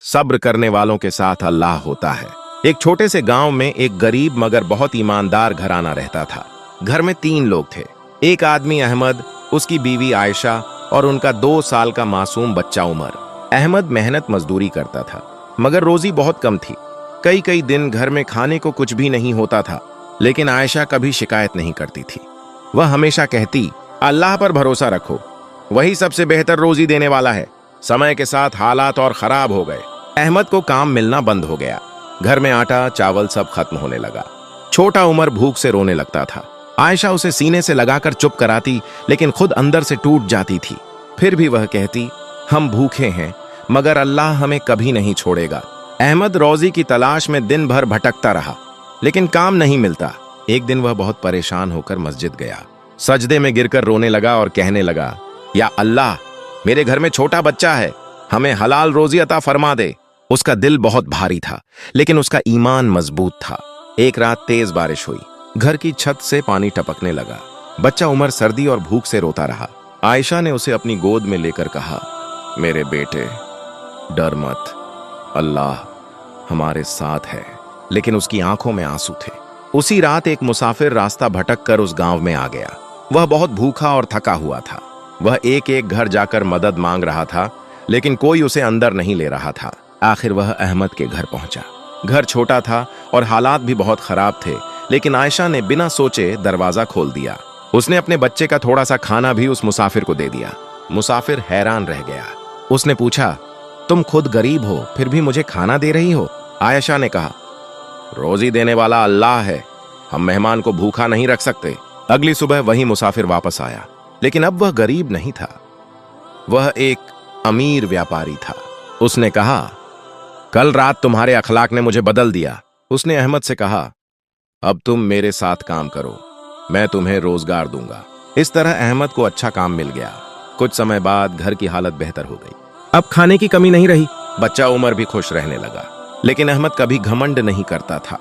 सब्र करने वालों के साथ अल्लाह होता है। एक छोटे से गांव में एक गरीब मगर बहुत ईमानदार घराना रहता था। घर में 3 लोग थे। एक आदमी अहमद, उसकी बीवी आयशा और उनका 2 साल का मासूम बच्चा उमर। अहमद मेहनत मजदूरी करता था मगर रोजी बहुत कम थी। कई कई दिन घर में खाने को कुछ भी नहीं होता था, लेकिन आयशा कभी शिकायत नहीं करती थी। वह हमेशा कहती, अल्लाह पर भरोसा रखो, वही सबसे बेहतर रोजी देने वाला है। समय के साथ हालात और खराब हो गए। अहमद को काम मिलना बंद हो गया। घर में आटा चावल सब खत्म होने लगा। छोटा उमर भूख से रोने लगता था। आयशा उसे सीने से लगाकर चुप कराती, लेकिन खुद अंदर से टूट जाती थी। फिर भी वह कहती, हम भूखे हैं मगर अल्लाह हमें कभी नहीं छोड़ेगा। अहमद रोजी की तलाश में दिन भर भटकता रहा, लेकिन काम नहीं मिलता। एक दिन वह बहुत परेशान होकर मस्जिद गया। सजदे में गिरकर रोने लगा और कहने लगा, या अल्लाह, मेरे घर में छोटा बच्चा है, हमें हलाल रोजी अता फरमा दे। उसका दिल बहुत भारी था, लेकिन उसका ईमान मजबूत था। एक रात तेज बारिश हुई। घर की छत से पानी टपकने लगा। बच्चा उमर सर्दी और भूख से रोता रहा। आयशा ने उसे अपनी गोद में लेकर कहा, मेरे बेटे, डर मत, अल्लाह हमारे साथ है। लेकिन उसकी आंखों में आंसू थे। उसी रात एक मुसाफिर रास्ता भटक कर उस गांव में आ गया। वह बहुत भूखा और थका हुआ था। वह एक एक घर जाकर मदद मांग रहा था, लेकिन कोई उसे अंदर नहीं ले रहा था। आखिर वह अहमद के घर पहुंचा। घर छोटा था और हालात भी बहुत खराब थे, लेकिन आयशा ने बिना सोचे दरवाजा खोल दिया। उसने अपने बच्चे का थोड़ा सा खाना भी उस मुसाफिर को दे दिया। मुसाफिर हैरान रह गया। उसने पूछा, तुम खुद गरीब हो फिर भी मुझे खाना दे रही हो? आयशा ने कहा, रोजी देने वाला अल्लाह है, हम मेहमान को भूखा नहीं रख सकते। अगली सुबह वही मुसाफिर वापस आया, लेकिन अब वह गरीब नहीं था, वह एक अमीर व्यापारी था। उसने कहा, कल रात तुम्हारे अखलाक ने मुझे बदल दिया। उसने अहमद से कहा, अब तुम मेरे साथ काम करो, मैं तुम्हें रोजगार दूंगा। इस तरह अहमद को अच्छा काम मिल गया। कुछ समय बाद घर की हालत बेहतर हो गई। अब खाने की कमी नहीं रही। बच्चा उमर भी खुश रहने लगा। लेकिन अहमद कभी घमंड नहीं करता था।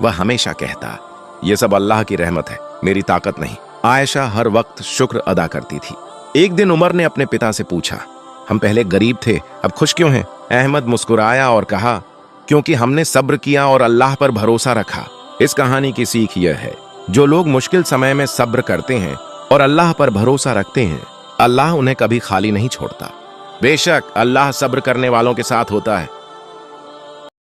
वह हमेशा कहता, यह सब अल्लाह की रहमत है, मेरी ताकत नहीं। आयशा हर वक्त शुक्र अदा करती थी। एक दिन उमर ने अपने पिता से पूछा, हम पहले गरीब थे, अब खुश क्यों हैं? अहमद मुस्कुराया और कहा, क्योंकि हमने सब्र किया और अल्लाह पर भरोसा रखा। इस कहानी की सीख यह है, जो लोग मुश्किल समय में सब्र करते हैं और अल्लाह पर भरोसा रखते हैं, अल्लाह उन्हें कभी खाली नहीं छोड़ता। बेशक अल्लाह सब्र करने वालों के साथ होता है।